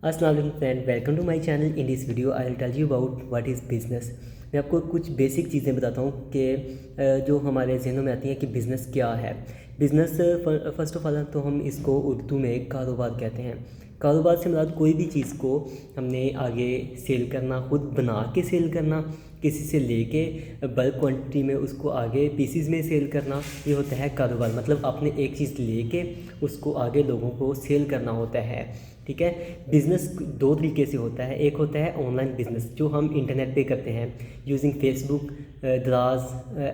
अस्सलाम वालेकुम friend, welcome to my channel. In this video I will tell you about what is business. मैं आपको कुछ basic चीज़ें बताता हूँ कि जो हमारे जहनों में आती हैं कि बिज़नेस क्या है। बिज़नेस फ़र्स्ट ऑफ ऑल तो हम इसको उर्दू में कारोबार कहते हैं। कारोबार से मुराद कोई भी चीज़ को हमने आगे सेल करना, खुद बना के सेल करना, किसी से लेके बल्क क्वांटिटी में उसको आगे पीसीज में सेल करना, ये होता है कारोबार। मतलब आपने एक चीज़ लेके उसको आगे लोगों को सेल करना होता है। ठीक है। बिज़नेस दो तरीके से होता है। एक होता है ऑनलाइन बिज़नेस जो हम इंटरनेट पे करते हैं यूजिंग फेसबुक, दराज,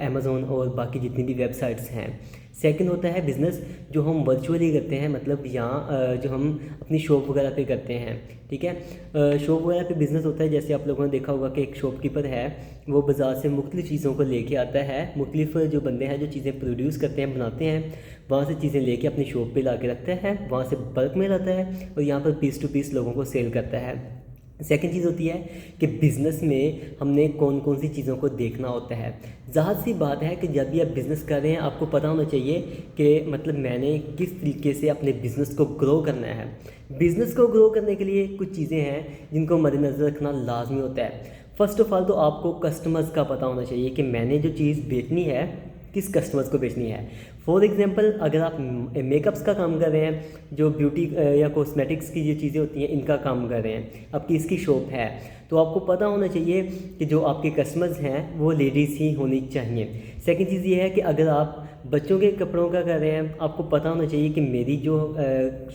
अमेज़ोन और बाकी जितनी भी वेबसाइट्स हैं। सेकंड होता है बिज़नेस जो हम वर्चुअली करते हैं, मतलब यहाँ जो हम अपनी शॉप वगैरह पे करते हैं। ठीक है। शॉप वगैरह पे बिज़नेस होता है, जैसे आप लोगों ने देखा होगा कि एक शॉपकीपर है, वो बाज़ार से मुख्तलिफ़ चीज़ों को लेके आता है। मुख्तलिफ़ जो बंदे हैं जो चीज़ें प्रोड्यूस करते हैं, बनाते हैं, वहाँ से चीज़ें लेके अपनी शॉप पे ला के रखते हैं, वहाँ से बल्क में लाता है और यहाँ पर पीस टू पीस लोगों को सेल करता है। सेकंड चीज़ होती है कि बिज़नेस में हमने कौन कौन सी चीज़ों को देखना होता है। ज़ाहिर सी बात है कि जब भी आप बिज़नेस कर रहे हैं आपको पता होना चाहिए कि मतलब मैंने किस तरीके से अपने बिज़नेस को ग्रो करना है। बिज़नेस को ग्रो करने के लिए कुछ चीज़ें हैं जिनको मद्देनज़र रखना लाजमी होता है। फ़र्स्ट ऑफ़ ऑल तो आपको कस्टमर्स का पता होना चाहिए कि मैंने जो चीज़ बेचनी है किस कस्टमर्स को बेचनी है। फॉर एग्जांपल अगर आप मेकअप्स का काम कर रहे हैं, जो ब्यूटी या कॉस्मेटिक्स की जो चीज़ें होती हैं इनका काम कर रहे हैं, आपकी इसकी शॉप है, तो आपको पता होना चाहिए कि जो आपके कस्टमर्स हैं वो लेडीज़ ही होनी चाहिए। सेकंड चीज़ ये है कि अगर आप बच्चों के कपड़ों का कर रहे हैं, आपको पता होना चाहिए कि मेरी जो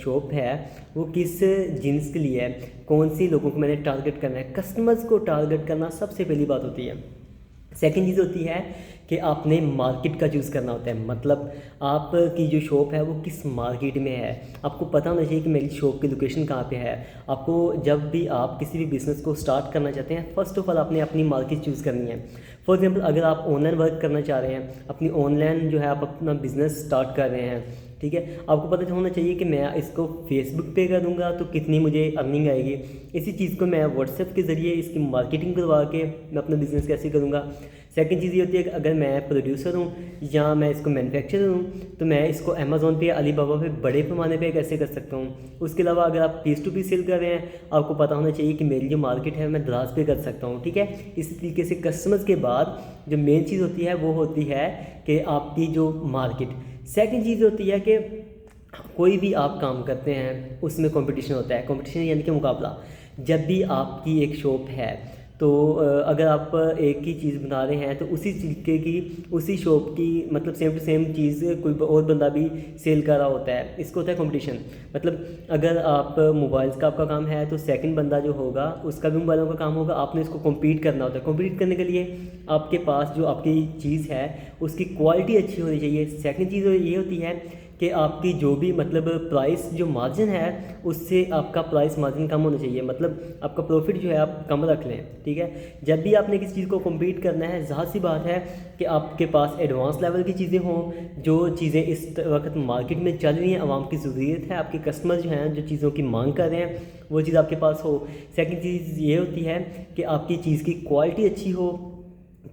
शॉप है वो किस जीन्स के लिए है, कौन सी लोगों को मैंने टारगेट करना है। कस्टमर्स को टारगेट करना सबसे पहली बात होती है। सेकंड चीज़ होती है कि आपने मार्केट का चूज़ करना होता है, मतलब आपकी जो शॉप है वो किस मार्केट में है। आपको पता होना चाहिए कि मेरी शॉप की लोकेशन कहाँ पे है। आपको जब भी आप किसी भी बिज़नेस को स्टार्ट करना चाहते हैं, फ़र्स्ट ऑफ ऑल आपने अपनी मार्केट चूज़ करनी है। फॉर एग्जांपल अगर आप ऑनलाइन वर्क करना चाह रहे हैं, अपनी ऑनलाइन जो है आप अपना बिज़नेस स्टार्ट कर रहे हैं, ठीक है, आपको पता होना चाहिए कि मैं इसको फेसबुक पे करूँगा तो कितनी मुझे अर्निंग आएगी। इसी चीज़ को मैं व्हाट्सएप के ज़रिए इसकी मार्केटिंग करवा के मैं अपना बिज़नेस कैसे करूँगा। सेकंड चीज़ ये होती है कि अगर मैं प्रोड्यूसर हूँ या मैं इसको मैन्युफैक्चरर हूँ तो मैं इसको अमेज़ोन पे या अलीबाबा पे बड़े पैमाने पे कैसे कर सकता हूँ। उसके अलावा अगर आप पीस टू पीस सेल कर रहे हैं, आपको पता होना चाहिए कि मेरी जो मार्केट है मैं दराज पे कर सकता हूँ। ठीक है। इसी तरीके से कस्टमर्स के बाद जो मेन चीज़ होती है वो होती है कि आपकी जो मार्केट। सेकंड चीज़ होती है कि कोई भी आप काम करते हैं उसमें कंपटीशन होता है। कंपटीशन यानी कि मुकाबला। जब भी आपकी एक शॉप है तो अगर आप एक ही चीज़ बना रहे हैं तो उसी तरीके की उसी शॉप की मतलब सेम टू सेम चीज़ कोई और बंदा भी सेल कर रहा होता है, इसको होता है कंपटीशन। मतलब अगर आप मोबाइल्स का आपका काम है तो सेकंड बंदा जो होगा उसका भी मोबाइलों का काम होगा, आपने इसको कम्पीट करना होता है। कम्पीट करने के लिए आपके पास जो आपकी चीज़ है उसकी क्वालिटी अच्छी होनी चाहिए। सेकंड चीज़ ये होती है कि आपकी जो भी मतलब प्राइस जो मार्जिन है उससे आपका प्राइस मार्जिन कम होना चाहिए, मतलब आपका प्रॉफिट जो है आप कम रख लें। ठीक है। जब भी आपने किसी चीज़ को कम्पीट करना है, ज़ाहिर सी बात है कि आपके पास एडवांस लेवल की चीज़ें हों, जो चीज़ें इस वक्त मार्केट में चल रही हैं, आवाम की ज़रूरत है, आपके कस्टमर जो हैं जो चीज़ों की मांग कर रहे हैं वो चीज़ आपके पास हो। सेकंड चीज़ ये होती है कि आपकी चीज़ की क्वालिटी अच्छी हो,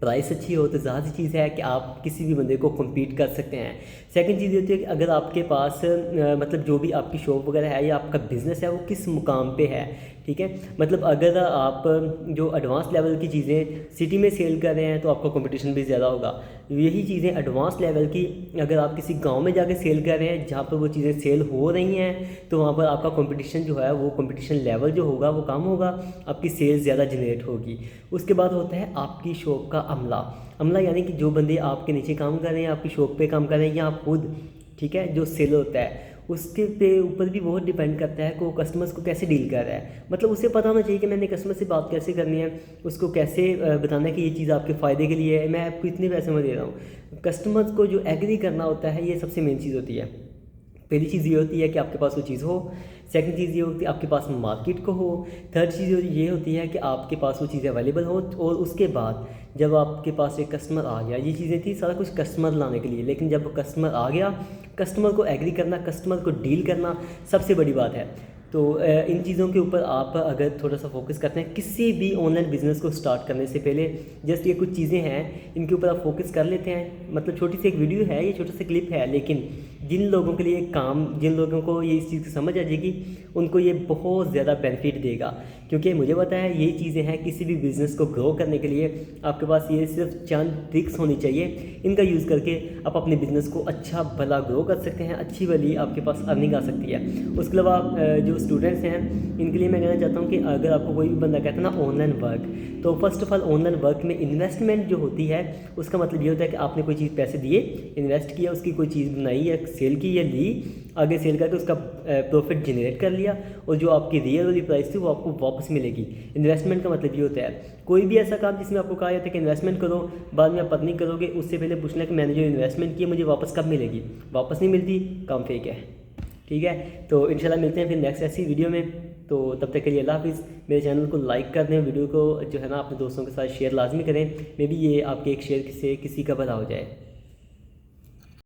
प्राइस अच्छी हो, तो ज़्यादा सी चीज़ है कि आप किसी भी बंदे को कम्पीट कर सकते हैं। सेकंड चीज़ ये होती है कि अगर आपके पास मतलब जो भी आपकी शॉप वगैरह है या आपका बिज़नेस है वो किस मुकाम पे है। ठीक है। मतलब अगर आप जो एडवांस लेवल की चीज़ें सिटी में सेल कर रहे हैं तो आपका कंपटीशन भी ज़्यादा होगा। यही चीज़ें एडवांस लेवल की अगर आप किसी गांव में जाके सेल कर रहे हैं जहाँ पर वो चीज़ें सेल हो रही हैं तो वहाँ पर आपका कंपटीशन जो है वो कंपटीशन लेवल जो होगा वो कम होगा, आपकी सेल्स ज़्यादा जनरेट होगी। उसके बाद होता है आपकी शॉप का अमला। अमला यानी कि जो बंदे आपके नीचे काम कर रहे हैं, आपकी शॉप पे काम कर रहे हैं या आप खुद, ठीक है, जो सेल होता है उसके पे ऊपर भी बहुत डिपेंड करता है कि वो कस्टमर्स को कैसे डील कर रहा है। मतलब उसे पता होना चाहिए कि मैंने कस्टमर से बात कैसे करनी है, उसको कैसे बताना है कि ये चीज़ आपके फ़ायदे के लिए है, मैं आपको इतने पैसे में दे रहा हूँ। कस्टमर्स को जो एग्री करना होता है ये सबसे मेन चीज़ होती है। पहली चीज़ ये होती है कि आपके पास वो चीज़ हो। सेकंड चीज़ ये होती है आपके पास मार्केट को हो। थर्ड चीज़ ये होती है कि आपके पास वो चीज़ें अवेलेबल हो। और उसके बाद जब आपके पास एक कस्टमर आ गया, ये चीज़ें थी सारा कुछ कस्टमर लाने के लिए, लेकिन जब कस्टमर आ गया, कस्टमर को एग्री करना, कस्टमर को डील करना सबसे बड़ी बात है। तो इन चीज़ों के ऊपर आप अगर थोड़ा सा फोकस करते हैं किसी भी ऑनलाइन बिज़नेस को स्टार्ट करने से पहले, जस्ट ये कुछ चीज़ें हैं इनके ऊपर आप फोकस कर लेते हैं। मतलब छोटी सी एक वीडियो है, ये छोटा सा क्लिप है, लेकिन जिन लोगों के लिए काम, जिन लोगों को ये इस चीज़ की समझ आ जाएगी उनको ये बहुत ज़्यादा बेनिफिट देगा। क्योंकि मुझे पता है यही चीज़ें हैं, किसी भी बिज़नेस को ग्रो करने के लिए आपके पास ये सिर्फ चंद ट्रिक्स होनी चाहिए। इनका यूज़ करके आप अपने बिज़नेस को अच्छा भला ग्रो कर सकते हैं, अच्छी वाली आपके पास अर्निंग आ सकती है। उसके अलावा जो स्टूडेंट्स हैं इनके लिए मैं कहना चाहता हूँ कि अगर आपको कोई भी बंदा कहता है ना ऑनलाइन वर्क, तो first of all online work में इन्वेस्टमेंट जो होती है उसका मतलब ये होता है कि आपने कोई चीज़ पैसे दिए, इन्वेस्ट किया, उसकी कोई चीज़ बनाई या सेल की या ली, आगे सेल करके उसका प्रॉफिट जनरेट कर लिया और जो आपकी रियल वाली प्राइस थी वो आपको वापस मिलेगी। इन्वेस्टमेंट का मतलब ये होता है कोई भी ऐसा काम जिसमें आपको कहा जाता है कि इन्वेस्टमेंट करो, बाद में आप पता नहीं करोगे, उससे पहले पूछना कि मैंने जो इन्वेस्टमेंट की मुझे वापस कब मिलेगी, वापस नहीं मिलती, काम फेक है। ठीक है, तो इंशाल्लाह मिलते हैं फिर नेक्स्ट ऐसी वीडियो में। तो तब तक के लिए अल्लाह हाफिज़। मेरे चैनल को लाइक कर दें, वीडियो को जो है ना अपने दोस्तों के साथ शेयर लाजमी करें, मे बी ये आपके एक शेयर से किसी का भला हो जाए।